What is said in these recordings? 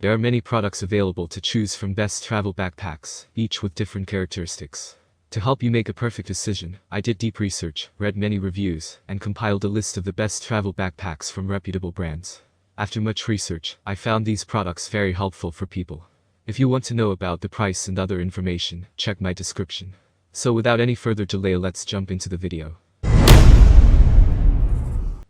There are many products available to choose from best travel backpacks, each with different characteristics. To help you make a perfect decision, I did deep research, read many reviews, and compiled a list of the best travel backpacks from reputable brands. After much research, I found these products very helpful for people. If you want to know about the price and other information, check my description. So without any further delay, let's jump into the video.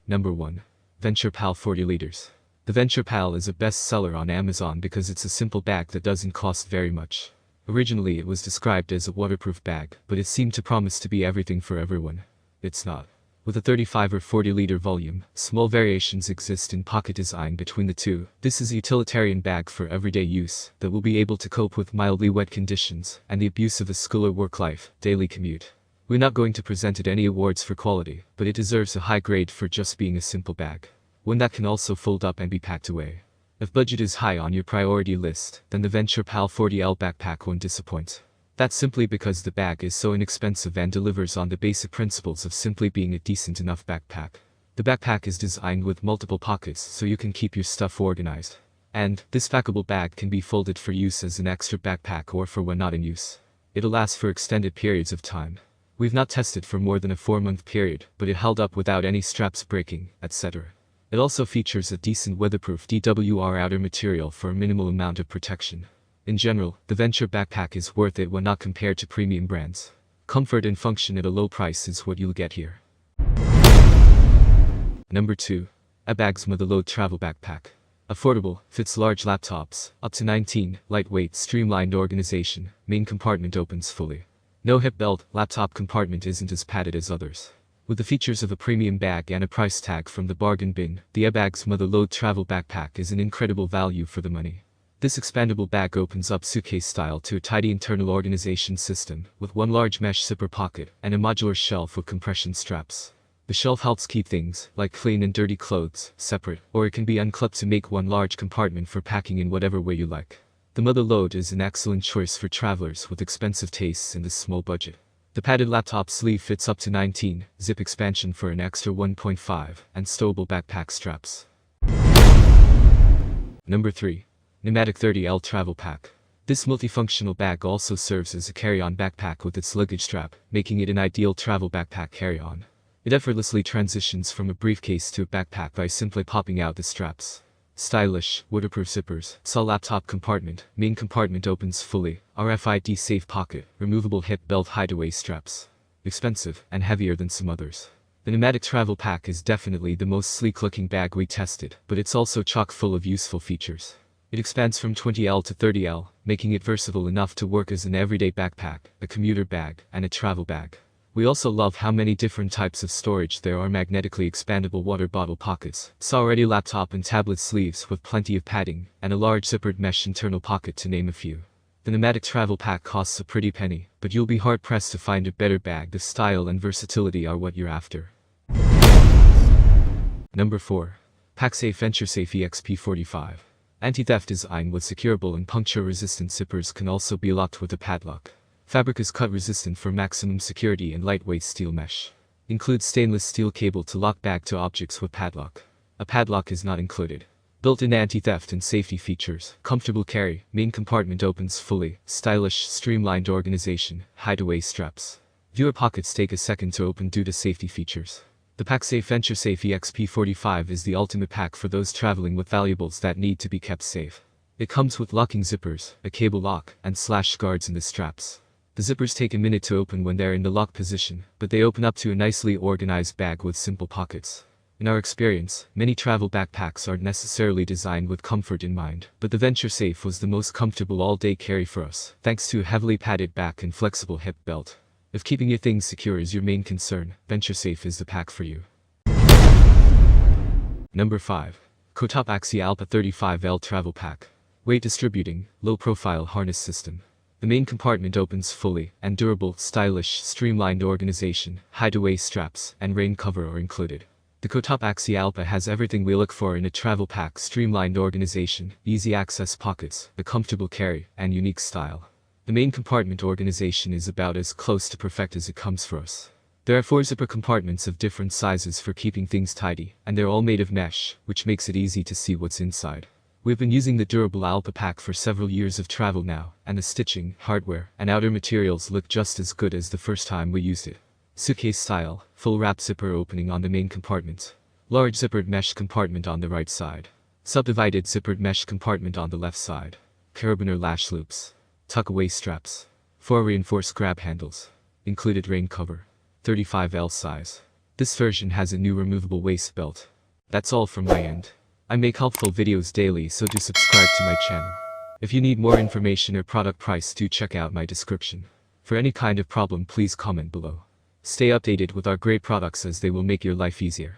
Number 1. VenturePal 40 liters. The VenturePal is a best-seller on Amazon because it's a simple bag that doesn't cost very much. Originally it was described as a waterproof bag, but it seemed to promise to be everything for everyone. It's not. With a 35 or 40-liter volume, small variations exist in pocket design between the two. This is a utilitarian bag for everyday use that will be able to cope with mildly wet conditions and the abuse of a school or work life, daily commute. We're not going to present it any awards for quality, but it deserves a high grade for just being a simple bag. One that can also fold up and be packed away. If budget is high on your priority list, then the VenturePal 40L backpack won't disappoint. That's simply because the bag is so inexpensive and delivers on the basic principles of simply being a decent enough backpack. The backpack is designed with multiple pockets so you can keep your stuff organized. And this packable bag can be folded for use as an extra backpack or for when not in use. It'll last for extended periods of time. We've not tested for more than a 4-month period, but it held up without any straps breaking, etc. It also features a decent weatherproof DWR outer material for a minimal amount of protection. In general, the Venture backpack is worth it when not compared to premium brands. Comfort and function at a low price is what you'll get here. Number 2. Abags Motherload Travel Backpack. Affordable, fits large laptops, up to 19, lightweight, streamlined organization, main compartment opens fully. No hip belt, laptop compartment isn't as padded as others. With the features of a premium bag and a price tag from the bargain bin, the Abags Motherload Travel Backpack is an incredible value for the money. This expandable bag opens up suitcase style to a tidy internal organization system, with one large mesh zipper pocket and a modular shelf with compression straps. The shelf helps keep things, like clean and dirty clothes, separate, or it can be unclipped to make one large compartment for packing in whatever way you like. The Motherload is an excellent choice for travelers with expensive tastes and a small budget. The padded laptop sleeve fits up to 19, zip expansion for an extra 1.5, and stowable backpack straps. Number 3. Pneumatic 30L Travel Pack. This multifunctional bag also serves as a carry-on backpack with its luggage strap, making it an ideal travel backpack carry-on. It effortlessly transitions from a briefcase to a backpack by simply popping out the straps. Stylish, waterproof zippers, saw laptop compartment, main compartment opens fully, RFID safe pocket, removable hip belt hideaway straps. Expensive, and heavier than some others. The pneumatic travel pack is definitely the most sleek looking bag we tested, but it's also chock full of useful features. It expands from 20L to 30L, making it versatile enough to work as an everyday backpack, a commuter bag, and a travel bag. We also love how many different types of storage there are: magnetically expandable water bottle pockets, saw-ready laptop and tablet sleeves with plenty of padding, and a large zippered mesh internal pocket to name a few. The pneumatic travel pack costs a pretty penny, but you'll be hard-pressed to find a better bag. The style and versatility are what you're after. Number 4. PacSafe VentureSafe EXP45. Anti-theft design with securable and puncture-resistant zippers can also be locked with a padlock. Fabric is cut-resistant for maximum security and lightweight steel mesh. Includes stainless steel cable to lock bag to objects with padlock. A padlock is not included. Built-in anti-theft and safety features, comfortable carry, main compartment opens fully, stylish, streamlined organization, hideaway straps. Viewer pockets take a second to open due to safety features. The PacSafe VentureSafe EXP45 is the ultimate pack for those traveling with valuables that need to be kept safe. It comes with locking zippers, a cable lock, and slash guards in the straps. The zippers take a minute to open when they're in the lock position, but they open up to a nicely organized bag with simple pockets. In our experience, many travel backpacks aren't necessarily designed with comfort in mind, but the VentureSafe was the most comfortable all-day carry for us, thanks to a heavily padded back and flexible hip belt. If keeping your things secure is your main concern, VentureSafe is the pack for you. Number 5. Kotop Axi Alpa 35L Travel Pack. Weight distributing, low-profile harness system. The main compartment opens fully, and durable, stylish, streamlined organization, hideaway straps, and rain cover are included. The Kotop Axi Alpa has everything we look for in a travel pack: streamlined organization, easy access pockets, a comfortable carry, and unique style. The main compartment organization is about as close to perfect as it comes for us. There are 4 zipper compartments of different sizes for keeping things tidy, and they're all made of mesh, which makes it easy to see what's inside. We've been using the durable Alpha pack for several years of travel now, and the stitching, hardware, and outer materials look just as good as the first time we used it. Suitcase style, full wrap zipper opening on the main compartment. Large zippered mesh compartment on the right side. Subdivided zippered mesh compartment on the left side. Carabiner lash loops. Tuck-away straps. 4 reinforced grab handles. Included rain cover. 35L size. This version has a new removable waist belt. That's all from my end. I make helpful videos daily, so do subscribe to my channel. If you need more information or product price, do check out my description. For any kind of problem, please comment below. Stay updated with our great products as they will make your life easier.